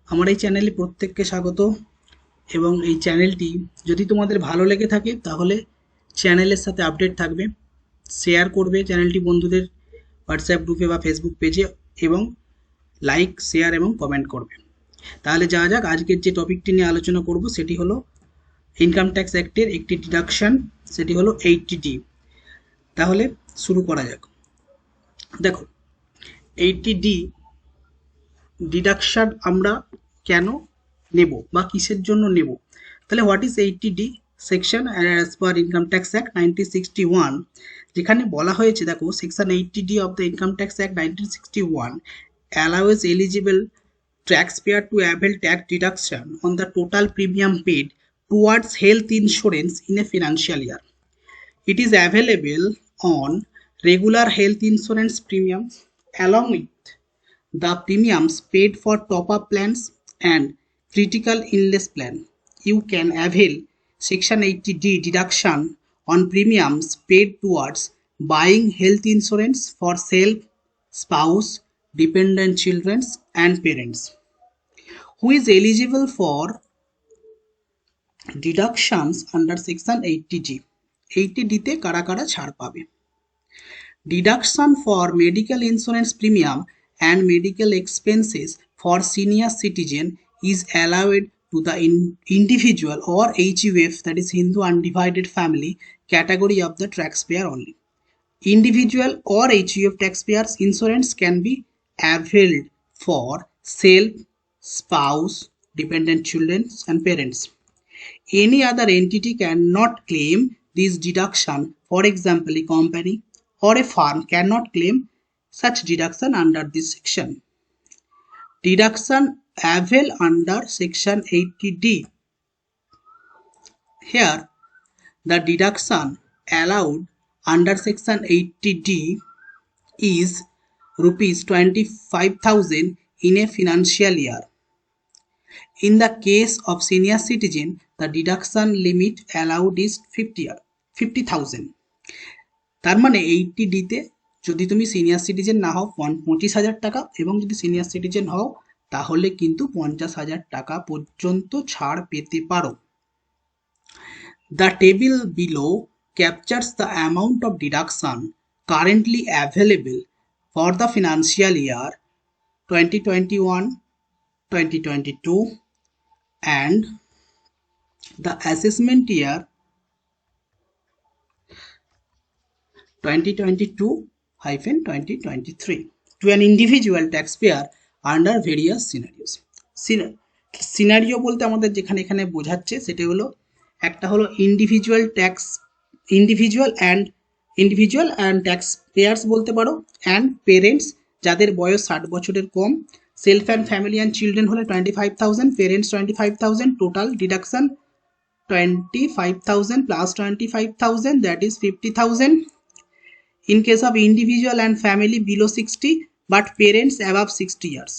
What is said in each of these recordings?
আমার এই চ্যানেলে প্রত্যেককে স্বাগত এবং এই চ্যানেলটি যদি তোমাদের ভালো লেগে থাকে তাহলে চ্যানেলের সাথে আপডেট থাকবে, শেয়ার করবে চ্যানেলটি বন্ধুদের হোয়াটসঅ্যাপ গ্রুপে বা ফেসবুক পেজে এবং লাইক, শেয়ার এবং কমেন্ট করবে। তাহলে যাওয়া যাক, আজকের যে টপিকটি নিয়ে আলোচনা করব সেটি হলো ইনকাম ট্যাক্স অ্যাক্টের একটি ডিডাকশন, সেটি হলো 80D। তাহলে শুরু করা যাক। দেখো, 80D ডিডাকশন আমরা কেন নেব বা কিসের জন্য নেব? তাহলে what is 80D section as per income tax act 1961, যেখানে বলা হয়েছে, দেখো, section 80D of the income tax act 1961 allows eligible taxpayer to avail tax deduction on the total premium paid towards health insurance in a financial year. It is available on regular health insurance premiums along with the premiums paid for top-up plans and critical illness plan. You can avail Section 80D deduction on premiums paid towards buying health insurance for self, spouse, dependent children and parents. Who is eligible for deductions under Section 80D? 80D তে কারা কারা ছাড় পাবে? Deduction for medical insurance premium and medical expenses for senior citizen is allowed to the individual or HUF, that is Hindu undivided family category of the taxpayer only. Individual or HUF taxpayers insurance can be availed for self, spouse, dependent children and parents. Any other entity cannot claim this deduction. For example, a company or a firm cannot claim such deduction under this section. Deduction avail under Section 80D. Here, the deduction allowed under Section 80D is rupees 25,000 in a financial year. In the case of senior citizen, the deduction limit allowed is 50,000. তার মানে 80D তে যদি তুমি senior citizen না হও 25,000 টাকা, এবং যদি সিনিয়র সিটিজেন হও তাহলে কিন্তু 50,000 টাকা পর্যন্ত ছাড় পেতে পারো। The table below captures the amount of deduction currently available for the financial year 2021, 2022 and the assessment year 2022-2023 to an individual taxpayer under various scenarios. Scenario বলতে আমাদের যেখানে এখানে বোঝাচ্ছে সেটা হলো, একটা হলো ইন্ডিভিজুয়াল অ্যান্ড ট্যাক্স পেয়ার্স বলতে পারো, অ্যান্ড পেরেন্টস যাদের বয়স 60 বছরের কম, self and family and children হলে 25,000, parents 25,000, total deduction 25,000 plus 25,000, that is 50,000. In case of individual and family below 60 but parents above 60 years,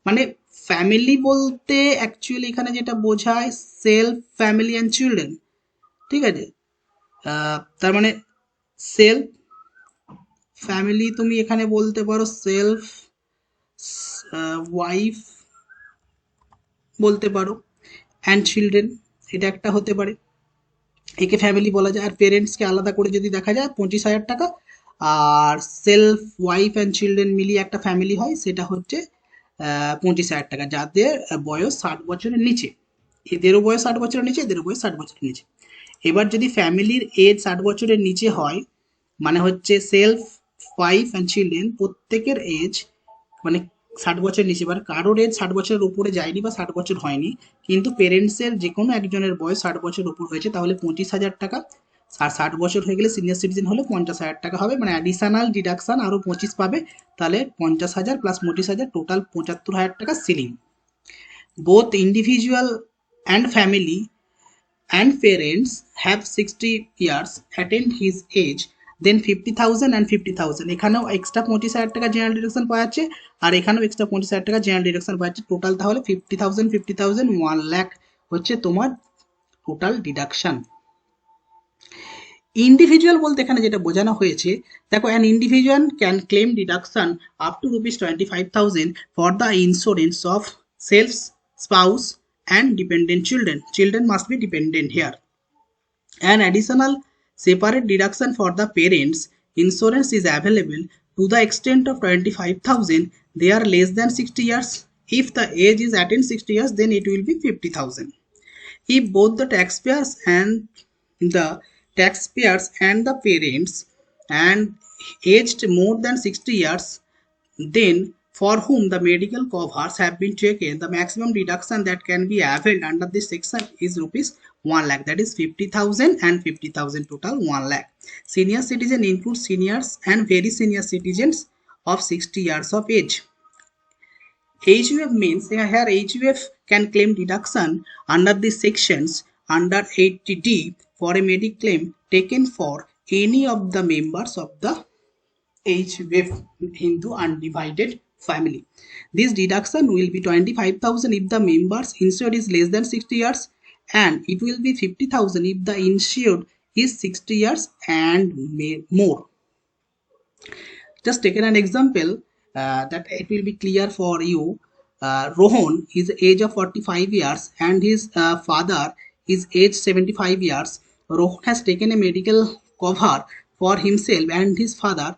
মানে ফ্যামিলি বলতে অ্যাকচুয়ালি এখানে যেটা বোঝায় সেলফ, ফ্যামিলি অ্যান্ড চিলড্রেন, ঠিক আছে? তার মানে সেলফ ফ্যামিলি তুমি এখানে বলতে পারো সেলফ ওয়াইফ বলতে পারো, অ্যান্ড চিলড্রেন এটা একটা হতে পারে, একে ফ্যামিলি বলা যায়। আর পেরেন্টসকে আলাদা করে যদি দেখা যায় 25,000 টাকা, আর সেলফ, ওয়াইফ অ্যান্ড চিলড্রেন মিলিয়ে একটা ফ্যামিলি হয়, সেটা হচ্ছে 25,000 টাকা, যাদের বয়স 60 বছরের নিচে। এদেরও বয়স 60 বছরের নিচে, এদেরও বয়স 60 বছরের নিচে। এবার যদি ফ্যামিলির এজ 60 বছরের নিচে হয়, মানে হচ্ছে সেলফ, ওয়াইফ অ্যান্ড চিলড্রেন প্রত্যেকের এজ মানে 60 বছরের নিচে, এবার কারোর এজ 60 বছরের উপরে যায়নি বা 60 বছর হয়নি, কিন্তু পেরেন্টসের যে কোনো একজনের বয়স 60 বছরের উপর হয়েছে, তাহলে 25,000 টাকা। আর 60 বছর হয়ে গেলে সিনিয়র সিটিজেন হলে 50,000 টাকা হবে, মানে অ্যাডিশনাল ডিডাকশন আরও 25 পাবে, তাহলে 50,000 প্লাস 25,000 টোটাল 75,000 টাকা ceiling. Both individual and family and parents have 60 years attained his age, then 50,000 and 50,000, এখানেও এক্সট্রা 25,000 টাকা জেনারেল ডিডাকশন পাওয়া যাচ্ছে, আর এখানেও এক্সট্রা 25,000 টাকা জেনারেল ডিডাকশন পাওয়া যাচ্ছে। টোটাল তাহলে 50,000 1 লাখ হচ্ছে তোমার টোটাল ডিডাকশন। ইন্ডিভিজুয়াল বলতে এখানে যেটা বোঝানো হয়েছে, দেখো, an individual can claim deduction up to rupees 25,000 for the insurance of self, spouse and dependent children. Children must be dependent here. An additional separate deduction for the parents insurance is available to the extent of 25,000. They are less than 60 years. If the age is attained 60 years, then it will be 50,000. If both the taxpayers and the parents and aged more than 60 years, then for whom the medical covers have been taken, the maximum deduction that can be availed under this section is rupees 1 lakh. That is 50,000 and 50,000 total 1 lakh. Senior citizen includes seniors and very senior citizens of 60 years of age. HUF means here HUF can claim deduction under these sections under 80D for a medical claim taken for any of the members of the HUF Hindu undivided family. This deduction will be 25,000 if the members insured is less than 60 years, and it will be 50,000 if the insured is 60 years and more. Just taken an example that it will be clear for you. Rohan is age of 45 years and his father is age 75 years. Rohan has taken a medical cover for himself and his father,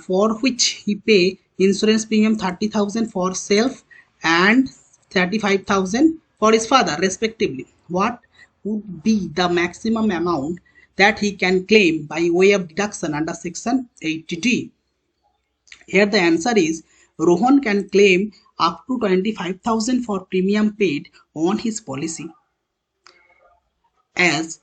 for which he pay insurance premium 30,000 for self and 35,000 for his father respectively. What would be the maximum amount that he can claim by way of deduction under section 80D? Here the answer is Rohan can claim up to 25,000 for premium paid on his policy. As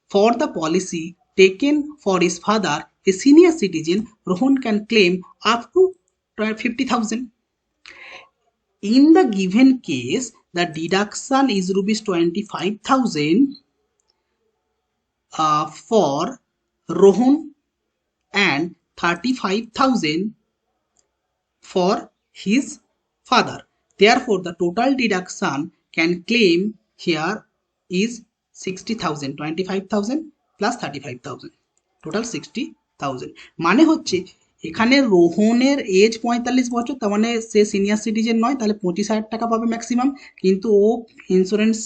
for the policy taken for his father, a senior citizen, Rohan can claim up to 50,000. In the given case, the deduction is rupees 25,000 for Rohan and 35,000 for his father. Therefore, the total deduction can claim here is 60,000, 25,000 plus 35,000, total 60,000. মানে হচ্ছে এখানে রোহনের age 45 বছর, তার মানে সে senior citizen নয়, তাহলে 25,000 টাকা পাবে ম্যাক্সিমাম, কিন্তু ও ইন্স্যুরেন্স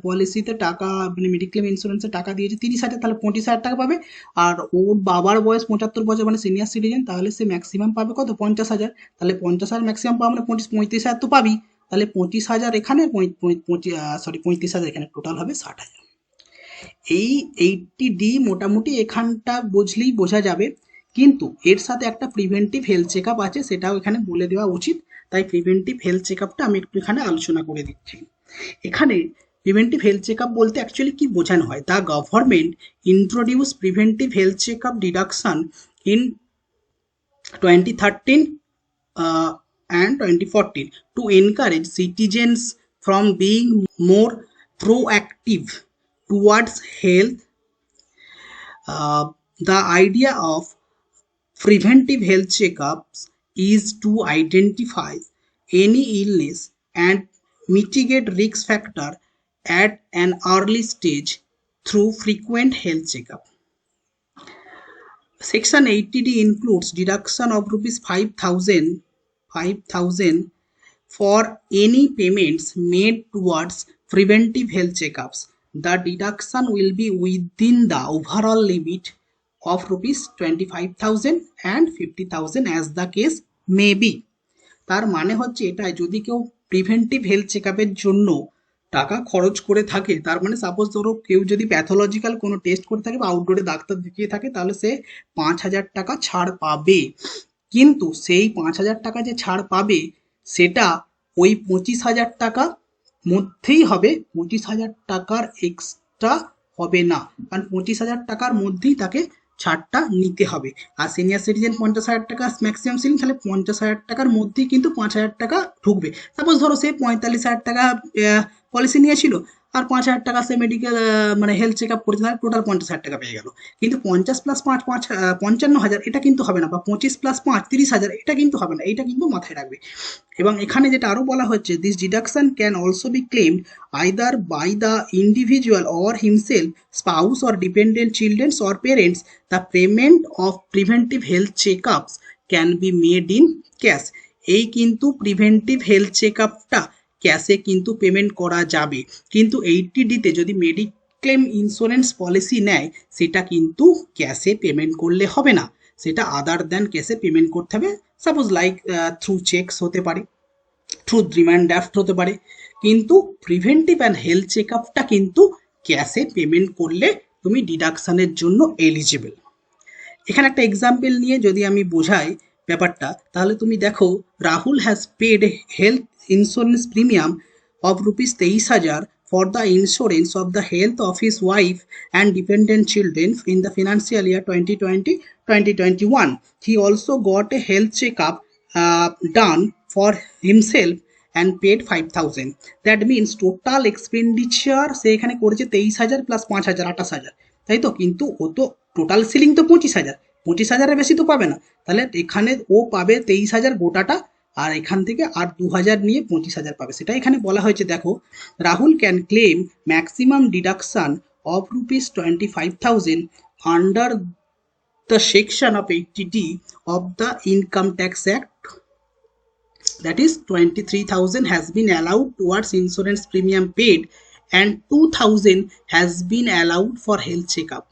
পলিসিতে টাকা মানে মেডিক্লেম ইন্স্যুরেন্সে টাকা দিয়েছে 30,000, তাহলে 25,000 টাকা পাবে। আর ওর বাবার বয়স 75 বছর মানে সিনিয়র সিটিজেন, তাহলে সে ম্যাক্সিমাম পাবে কত 50,000, তাহলে 50,000 ম্যাক্সিমাম পাবে মানে 35,000 তো পাবি, তাহলে 25,000 এখানে 35,000 এখানে, টোটাল হবে 60,000। এই 80D মোটামুটি এখানটা বুঝলেই বোঝা যাবে, কিন্তু এর সাথে একটা প্রিভেন্টিভ হেলথ চেক আপ আছে, সেটাও এখানে বলে দেওয়া উচিত, তাই প্রিভেন্টিভ হেলথ চেক আপটা আমি একটু এখানে আলোচনা করে দিচ্ছি। এখানে প্রিভেন্টিভ হেলথ চেক আপ বলতে অ্যাকচুয়ালি কি বোঝানো হয়? The government introduce preventive health check up deduction in 2013 and 2014 to encourage citizens from being more proactive towards health. The idea of preventive health checkups is to identify any illness and mitigate risk factor at an early stage through frequent health checkup. Section 80D includes deduction of rupees 5,000 for any payments made towards preventive health checkups. The deduction will be within the overall limit of rupees 25,000 and 50,000 as the case may be. তার মানে হচ্ছে এটা যদি কেউ preventive health চেকআপের জন্য টাকা খরচ করে থাকে, তার মানে সাপোজ ধরো কেউ যদি প্যাথোলজিক্যাল কোনো টেস্ট করে থাকে বা আউটডোরে ডাক্তার দেখিয়ে থাকে, তাহলে সে 5,000 টাকা ছাড় পাবে। কিন্তু সেই 5,000 টাকা যে ছাড় পাবে সেটা ওই 25,000 টাকা মধ্যেই হবে, 25,000 টাকার এক্সট্রা হবে না, কারণ 25,000 টাকার মধ্যেই তাকে ছাড়টা নিতে হবে। আর সিনিয়র সিটিজেন 50,000 টাকা ম্যাক্সিমাম সিলিং, তাহলে 50,000 টাকার মধ্যেই কিন্তু 5,000 টাকা ঢুকবে। সাপোজ ধরো সে 45,000 টাকা পলিসি নিয়েছিল আর 5,000 টাকা সে মেডিকেল মানে হেলথ চেক আপ করেছে, তাহলে টোটাল 50,000 টাকা পেয়ে গেল। কিন্তু 50 প্লাস 5 55,000 এটা কিন্তু হবে না, বা 25 প্লাস 5 30,000 এটা কিন্তু হবে না, এটা কিন্তু মাথায় রাখবে। এবং এখানে যেটা আরো বলা হচ্ছে, this deduction can also be claimed either by the individual or himself, spouse or dependent childrens or parents. The payment of preventive health check ups can be made in cash. এই কিন্তু প্রিভেন্টিভ হেলথ চেক আপটা ক্যাশে কিন্তু payment করা যাবে, কিন্তু 80D-তে যদি mediclaim insurance policy নেয় সেটা কিন্তু ক্যাশে পেমেন্ট করলে হবে না, সেটা আদার দ্যান ক্যাশে পেমেন্ট করতে হবে। সাপোজ লাইক থ্রু চেকস হতে পারে, থ্রু ডিমান্ড ড্রাফট হতে পারে, কিন্তু প্রিভেন্টিভ অ্যান্ড হেলথ চেক আপটা কিন্তু ক্যাশে পেমেন্ট করলে তুমি ডিডাকশানের জন্য এলিজিবল। এখানে একটা এক্সাম্পল নিয়ে যদি আমি বোঝাই ব্যাপারটা, তাহলে তুমি দেখো Rahul has paid health insurance premium of rupees 23,000 for the insurance of the health of his wife and dependent children in the financial year 2020-2021. He also got a health checkup done for himself and paid 5,000. That means total expenditure সে এখানে করেছে 23,000 plus 5,000, 28,000, তাই তো? কিন্তু ও তো total ceiling তো 25,000, 25,000-এর বেশি তো পাবে না, তাহলে এখানে ও পাবে 23,000 গোটাটা, আর এখান থেকে আর 2,000 নিয়ে 25,000 পাবে। সেটা এখানে বলা হয়েছে, দেখো Rahul can claim maximum deduction of rupees 25,000 under the section of 80D of the Income Tax Act. That is 23,000 has been allowed towards insurance premium paid and 2,000 has been allowed for health checkup.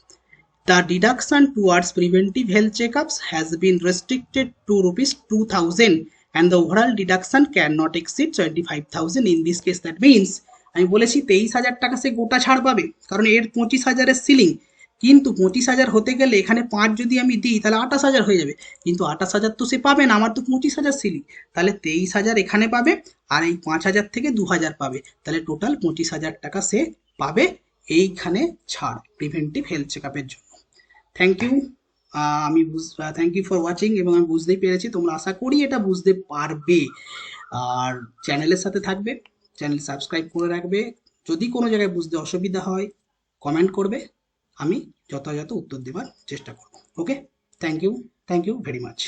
The deduction towards preventive health checkups has been restricted to rupees 2,000 and the overall deduction cannot exceed 25,000 in this case. That means আমি বলেছি 23,000 টাকা সে গোটা ছাড় পাবে, কারণ এর 25,000-এর ceiling, কিন্তু 25,000 হতে গেলে এখানে 5 যদি আমি দিই তাহলে 28,000 হয়ে যাবে, কিন্তু 28,000 তো সে পাবে না, আমার তো 25,000 সিলিং, তাহলে 23,000 এখানে পাবে আর এই 5,000 থেকে 2,000 পাবে, তাহলে টোটাল 25,000 টাকা সে পাবে এইখানে ছাড় প্রিভেন্টিভ হেলথ চেকআপের জন্য। থ্যাংক ইউ, আমি থ্যাংক ইউ ফর ওয়াচিং, এবং আমি বুঝতেই পেরেছি, তোমরা আশা করি এটা বুঝতে পারবে। আর চ্যানেলের সাথে থাকবে, চ্যানেল সাবস্ক্রাইব করে রাখবে, যদি কোনো জায়গায় বুঝতে অসুবিধা হয় কমেন্ট করবে, আমি যথাযথ উত্তর দেওয়ার চেষ্টা করব। ওকে, থ্যাংক ইউ ভেরি মাচ।